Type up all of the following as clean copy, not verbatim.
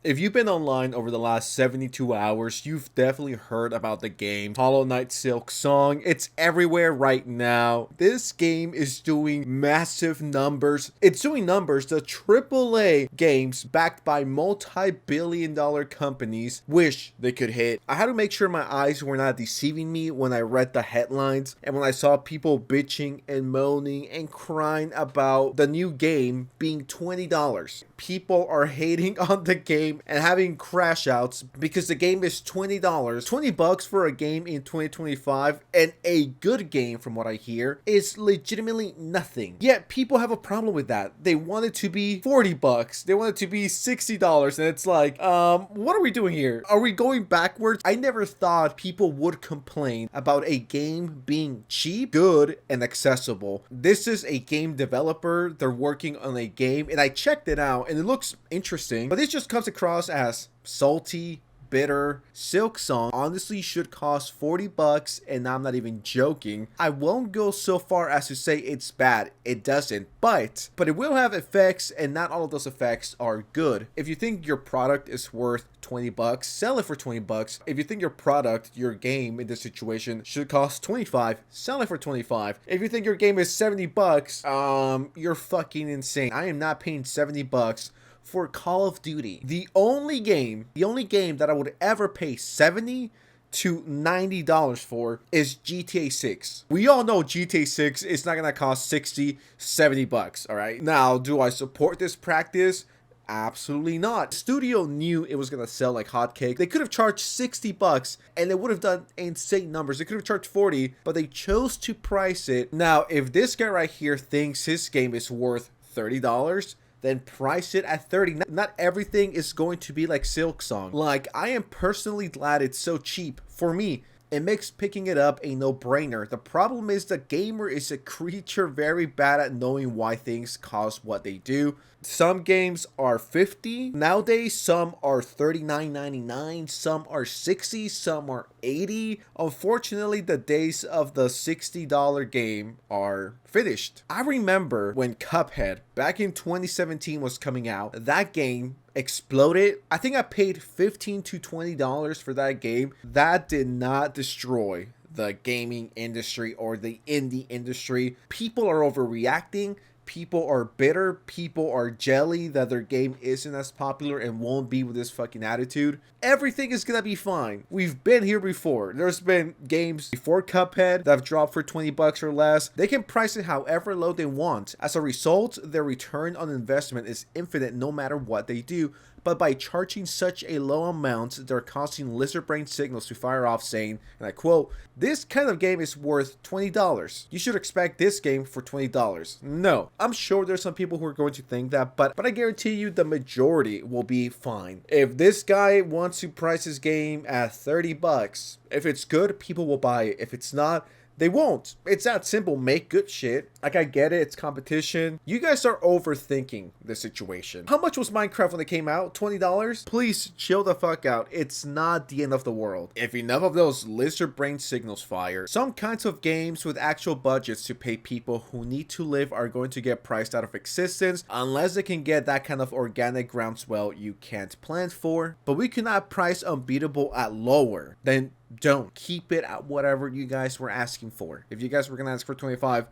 If you've been online over the last 72 hours, you've definitely heard about the game Hollow Knight SilkSong. It's everywhere right now. This game is doing massive numbers. It's doing numbers the AAA games backed by multi-billion-dollar companies wish they could hit. I had to make sure my eyes were not deceiving me when I read the headlines and when I saw people bitching and moaning and crying about the new game being $20. People are hating on the game and having crash outs because the game is $20. $20 for a game in 2025, and a good game from what I hear is legitimately nothing. Yet people have a problem with that. They want it to be $40. They want it to be $60, and it's like, what are we doing here? Are we going backwards? I never thought people would complain about a game being cheap, good, and accessible. This is a game developer. They're working on a game, and I checked it out and it looks interesting, but this just comes across as salty, bitter. SilkSong honestly should cost $40, and I'm not even joking. I won't go so far as to say it's bad. It doesn't, but it will have effects, and not all of those effects are good. If you think your product is worth $20, sell it for $20. If you think your product, your game in this situation should cost $25, sell it for $25. If you think your game is $70, you're fucking insane. I am not paying $70 for Call of Duty. The only game that I would ever pay $70 to $90 for is GTA 6. We all know GTA 6 is not gonna cost $60-$70, all right? Now, do I support this practice? Absolutely not. The studio knew it was gonna sell like hotcakes. They could have charged $60 and they would have done insane numbers. They could have charged 40, but they chose to price it. Now, if this guy right here thinks his game is worth $30, then price it at 30. Not everything is going to be like SilkSong. Like, I am personally glad it's so cheap. For me, it makes picking it up a no-brainer. The problem is the gamer is a creature very bad at knowing why things cost what they do. Some games are $50 nowadays, some are $39.99, some are $60, some are $80. Unfortunately, the days of the $60 game are finished. I remember when Cuphead back in 2017 was coming out. That game exploded. I think I paid $15 to $20 for that game. That did not destroy the gaming industry or the indie industry. People are overreacting. People are bitter. People are jelly that their game isn't as popular and won't be with this fucking attitude. Everything is gonna be fine. We've been here before. There's been games before Cuphead that have dropped for $20 or less. They can price it however low they want. As a result, their return on investment is infinite no matter what they do. But by charging such a low amount, they're causing lizard brain signals to fire off saying, and I quote, "This kind of game is worth $20. You should expect this game for $20. No, I'm sure there's some people who are going to think that, but I guarantee you the majority will be fine. If this guy wants to price his game at $30, if it's good, people will buy it. If it's not, they won't. It's that simple. Make good shit. Like, I get it. It's competition. You guys are overthinking the situation. How much was Minecraft when it came out? $20? Please chill the fuck out. It's not the end of the world. If enough of those lizard brain signals fire, some kinds of games with actual budgets to pay people who need to live are going to get priced out of existence unless they can get that kind of organic groundswell you can't plan for. But we cannot price Unbeatable at lower. Then don't. Keep it at whatever you guys were asking for. If you guys were gonna ask for 25,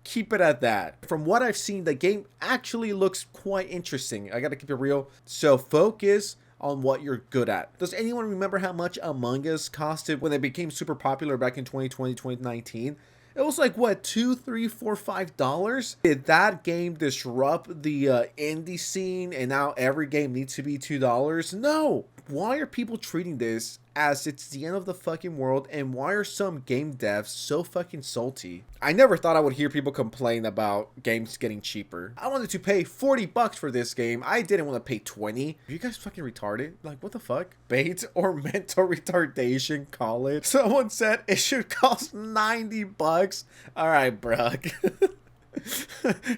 keep it at that. From what I've seen, the game actually looks quite interesting. I gotta keep it real. So focus on what you're good at. Does anyone remember how much Among Us costed when it became super popular back in 2020, 2019? It was like, what, $2, $3, $4, $5? Did that game disrupt the indie scene and now every game needs to be $2? No. Why are people treating this as it's the end of the fucking world, and why are some game devs so fucking salty? I never thought I would hear people complain about games getting cheaper. I wanted to pay $40 for this game. I didn't want to pay 20. Are you guys fucking retarded? Like, what the fuck? Bait or mental retardation, call it. Someone said it should cost $90. All right, bruh.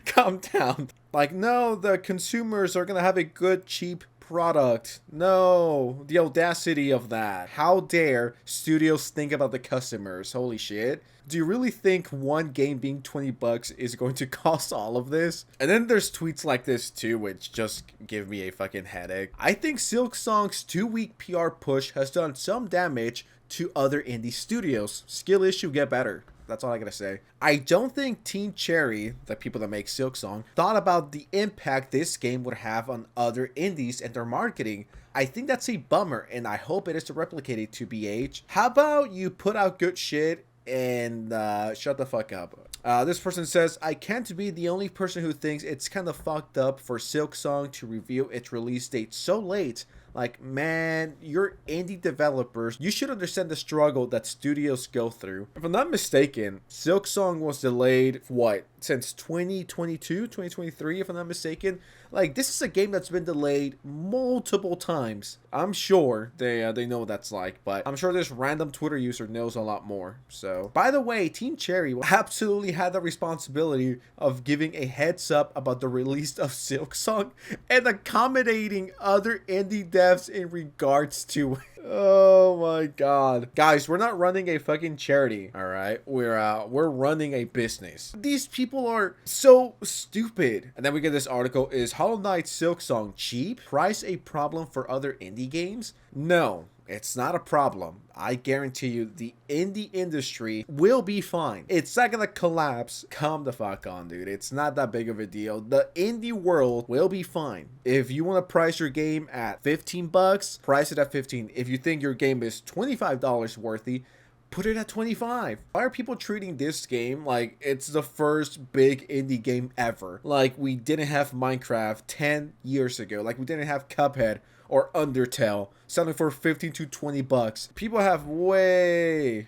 Calm down. Like, no, the consumers are gonna have a good, cheap product. No, the audacity of that. How dare studios think about the customers? Holy shit. Do you really think one game being 20 bucks is going to cost all of this? And then there's tweets like this too, which just give me a fucking headache. I think SilkSong's 2-week PR push has done some damage to other indie studios. Skill issue, get better. That's all I gotta say. I don't think Team Cherry, the people that make SilkSong, thought about the impact this game would have on other indies and their marketing. I think that's a bummer, and I hope it is replicated to BH. How about you put out good shit and shut the fuck up? This person says, I can't be the only person who thinks it's kind of fucked up for SilkSong to reveal its release date so late. Like, man, you're indie developers. You should understand the struggle that studios go through. If I'm not mistaken, SilkSong was delayed, what, since 2022, 2023, if I'm not mistaken? Like, this is a game that's been delayed multiple times. I'm sure they know what that's like, but I'm sure this random Twitter user knows a lot more. So, by the way, Team Cherry absolutely had the responsibility of giving a heads up about the release of SilkSong and accommodating other indie devs in regards to it. Oh my god. Guys, we're not running a fucking charity, all right? We're running a business. These people are so stupid. And then we get this article, is Hollow Knight SilkSong cheap? Price a problem for other indie games? No. It's not a problem. I guarantee you the indie industry will be fine. It's not gonna collapse. Calm the fuck on, dude. It's not that big of a deal. The indie world will be fine. If you want to price your game at 15 bucks, price it at 15. If you think your game is $25 worthy, put it at 25. Why are people treating this game like it's the first big indie game ever? Like we didn't have Minecraft 10 years ago. Like we didn't have Cuphead or Undertale selling for 15 to 20 bucks. People have way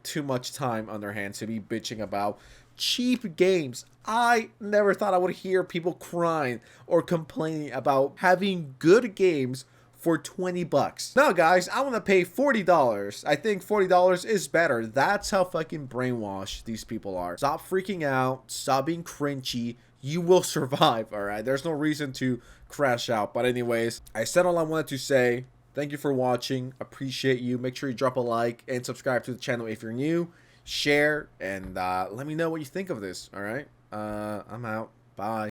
too much time on their hands to be bitching about cheap games. I never thought I would hear people crying or complaining about having good games for 20 bucks. No, guys, I want to pay $40. I think $40 is better. That's how fucking brainwashed these people are. Stop freaking out. Stop being cringy. You will survive, all right? There's no reason to crash out. But anyways, I said all I wanted to say. Thank you for watching. Appreciate you. Make sure you drop a like and subscribe to the channel if you're new. Share and let me know what you think of this, all right? I'm out. Bye.